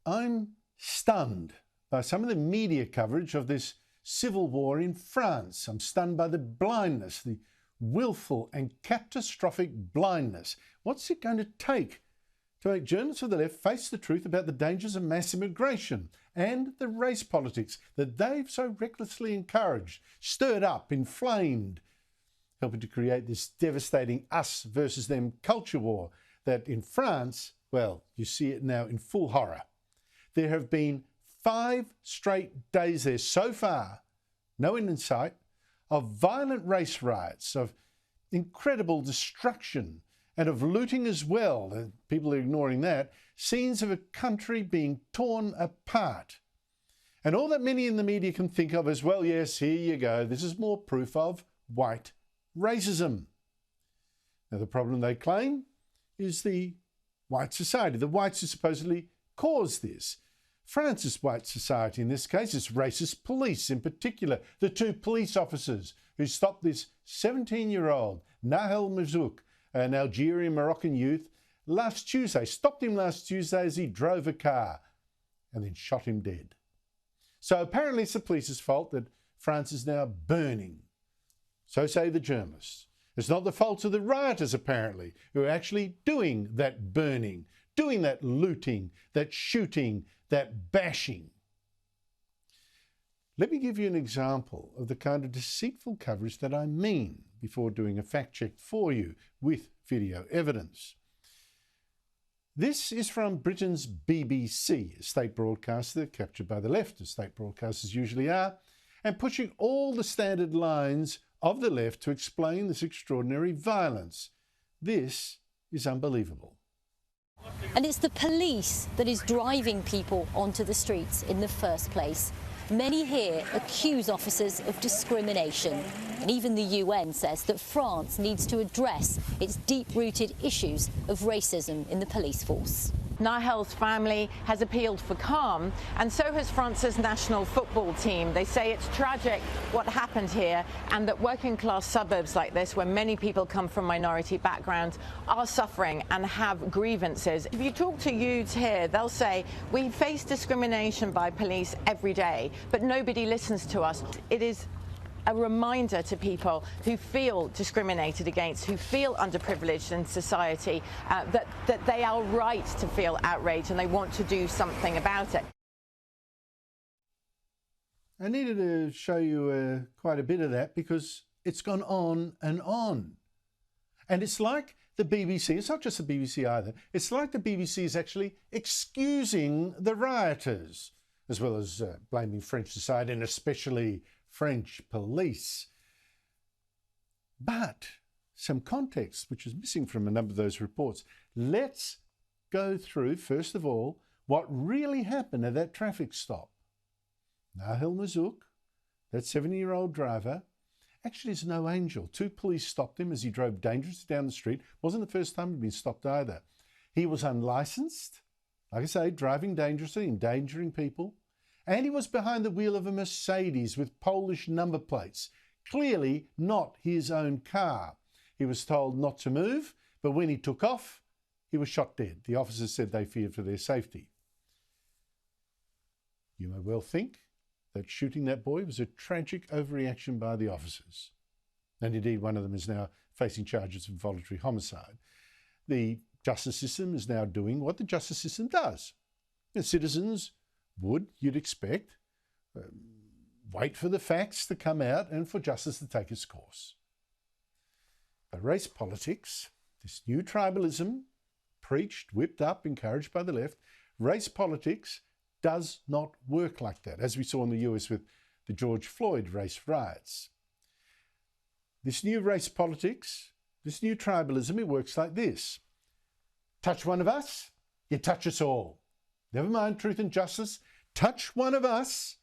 I'm stunned by some of the media coverage of this civil war in France. I'm stunned by the blindness, the willful and catastrophic blindness. What's it going to take to make journalists of the left face the truth about the dangers of mass immigration and the race politics that they've so recklessly encouraged, stirred up, inflamed, helping to create this devastating us versus them culture war that in France, well, you see it now in full horror. There have been 5 straight days there so far, no end in sight, of violent race riots, of incredible destruction, and of looting as well. And people are ignoring that. Scenes of a country being torn apart. And all that many in the media can think of is, well, yes, here you go. This is more proof of white racism. Now, the problem they claim is the white society, the whites who supposedly caused this. France's white society, in this case, it's racist police in particular. The 2 police officers who stopped this 17-year-old, Nahel Mazouk, an Algerian Moroccan youth, last Tuesday, stopped him last Tuesday as he drove a car and then shot him dead. So apparently it's the police's fault that France is now burning. So say the journalists. It's not the fault of the rioters, apparently, who are actually doing that burning, doing that looting, that shooting, that bashing. Let me give you an example of the kind of deceitful coverage that I mean before doing a fact check for you with video evidence. This is from Britain's BBC, a state broadcaster captured by the left, as state broadcasters usually are, and pushing all the standard lines of the left to explain this extraordinary violence. This is unbelievable. And it's the police that is driving people onto the streets in the first place. Many here accuse officers of discrimination. And even the UN says that France needs to address its deep-rooted issues of racism in the police force. Nahel's family has appealed for calm, and so has France's national football team. They say it's tragic what happened here, and that working-class suburbs like this, where many people come from minority backgrounds, are suffering and have grievances. If you talk to youths here, they'll say, we face discrimination by police every day, but nobody listens to us. It is a reminder to people who feel discriminated against, who feel underprivileged in society, that they are right to feel outraged and they want to do something about it. I needed to show you quite a bit of that because it's gone on and on. And it's like the BBC, it's not just the BBC either, it's like the BBC is actually excusing the rioters, as well as blaming French society and especially French police. But some context, which is missing from a number of those reports. Let's go through, first of all, what really happened at that traffic stop. Nahel Mazouk, that 70-year-old driver, actually is no angel. 2 police stopped him as he drove dangerously down the street. Wasn't the first time he'd been stopped either. He was unlicensed, like I say, driving dangerously, endangering people. And he was behind the wheel of a Mercedes with Polish number plates, clearly not his own car. He was told not to move, but when he took off, he was shot dead. The officers said they feared for their safety. You may well think that shooting that boy was a tragic overreaction by the officers. And indeed, one of them is now facing charges of voluntary homicide. The justice system is now doing what the justice system does. The citizens would, you'd expect, wait for the facts to come out and for justice to take its course. But race politics, this new tribalism, preached, whipped up, encouraged by the left, race politics does not work like that, as we saw in the US with the George Floyd race riots. This new race politics, this new tribalism, it works like this. Touch one of us, you touch us all. Never mind truth and justice, touch one of us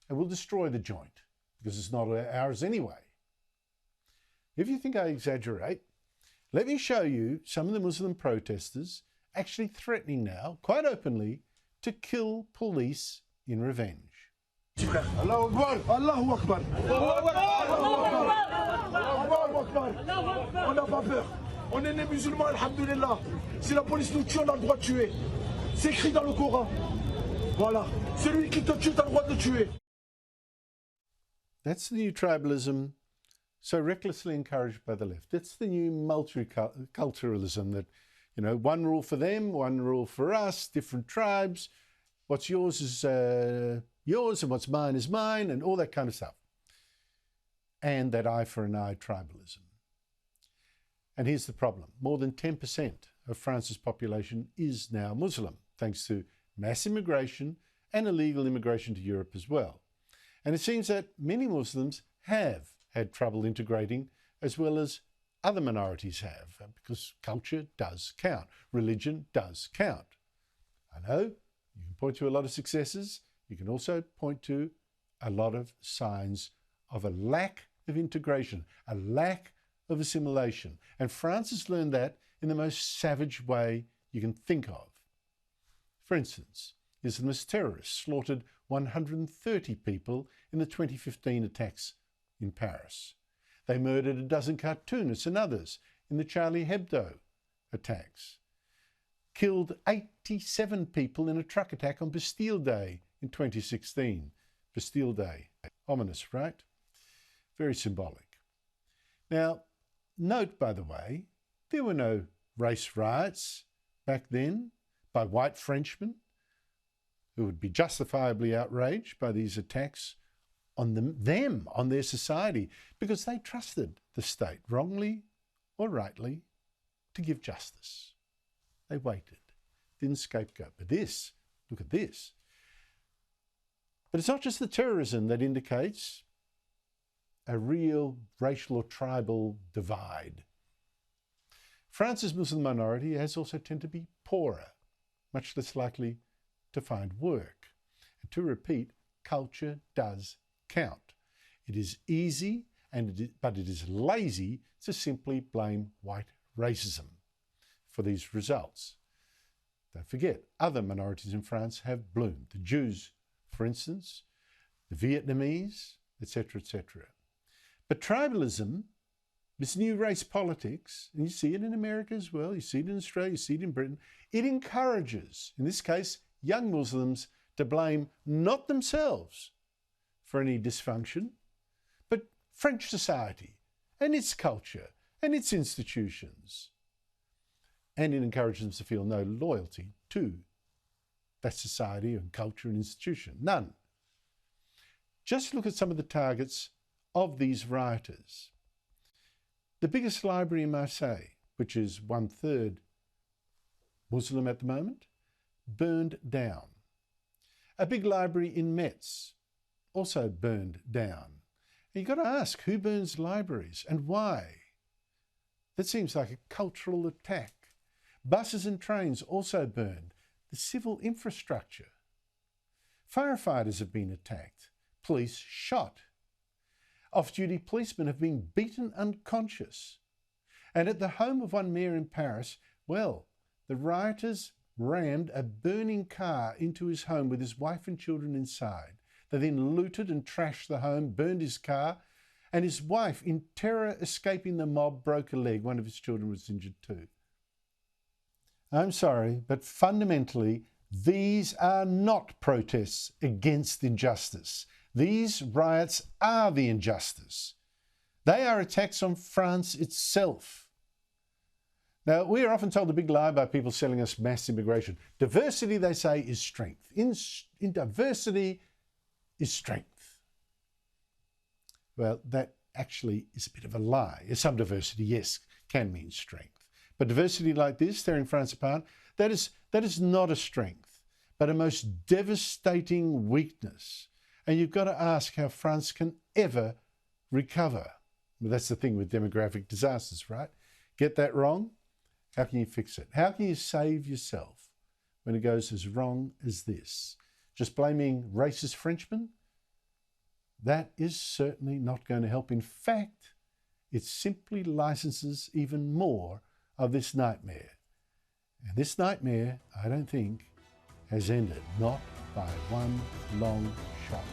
and we'll destroy the joint because it's not ours anyway. If you think I exaggerate, let me show you some of the Muslim protesters actually threatening now, quite openly, to kill police in revenge. Allahu Akbar! Allahu Akbar! Allahu Akbar! On n'a pas peur. On est des musulmans, alhamdoulilah. Si la police nous tue, on a le droit de tuer. C'est écrit dans le Coran. Voilà. Celui qui te tue, t'as le droit de le tuer. That's the new tribalism so recklessly encouraged by the left. That's the new multiculturalism that, you know, one rule for them, one rule for us, different tribes. What's yours is yours and what's mine is mine, and all that kind of stuff. And that eye for an eye tribalism. And here's the problem. More than 10% of France's population is now Muslim, thanks to mass immigration and illegal immigration to Europe as well. And it seems that many Muslims have had trouble integrating, as well as other minorities have, because culture does count. Religion does count. I know you can point to a lot of successes. You can also point to a lot of signs of a lack of integration, a lack of assimilation. And France has learned that in the most savage way you can think of. For instance, Islamist terrorists slaughtered 130 people in the 2015 attacks in Paris. They murdered a dozen cartoonists and others in the Charlie Hebdo attacks. Killed 87 people in a truck attack on Bastille Day in 2016. Bastille Day. Ominous, right? Very symbolic. Now, note, by the way, there were no race riots back then by white Frenchmen who would be justifiably outraged by these attacks on them, on their society, because they trusted the state, wrongly or rightly, to give justice. They waited, didn't scapegoat. But this, look at this. But it's not just the terrorism that indicates a real racial or tribal divide. France's Muslim minority has also tended to be poorer, much less likely to find work. And to repeat, culture does count. It is easy, but it is lazy to simply blame white racism for these results. Don't forget, other minorities in France have bloomed. The Jews, for instance, the Vietnamese, etc., etc. But tribalism, this new race politics, and you see it in America as well, you see it in Australia, you see it in Britain, it encourages, in this case, young Muslims to blame not themselves for any dysfunction, but French society and its culture and its institutions. And it encourages them to feel no loyalty to that society and culture and institution. None. Just look at some of the targets of these rioters. The biggest library in Marseille, which is 1/3 Muslim at the moment, burned down. A big library in Metz, also burned down. And you've got to ask, who burns libraries and why? That seems like a cultural attack. Buses and trains also burned. The civil infrastructure. Firefighters have been attacked. Police shot. Off-duty policemen have been beaten unconscious. And at the home of one mayor in Paris, well, the rioters rammed a burning car into his home with his wife and children inside. They then looted and trashed the home, burned his car, and his wife, in terror escaping the mob, broke a leg. One of his children was injured too. I'm sorry, but fundamentally, these are not protests against injustice. These riots are the injustice. They are attacks on France itself. Now, we are often told a big lie by people selling us mass immigration. Diversity, they say, is strength. In diversity is strength. Well, that actually is a bit of a lie. Some diversity, yes, can mean strength. But diversity like this, tearing France apart, that is not a strength, but a most devastating weakness. And you've got to ask how France can ever recover. Well, that's the thing with demographic disasters, right? Get that wrong? How can you fix it? How can you save yourself when it goes as wrong as this? Just blaming racist Frenchmen? That is certainly not going to help. In fact, it simply licenses even more of this nightmare. And this nightmare, I don't think, has ended, not by one long shot.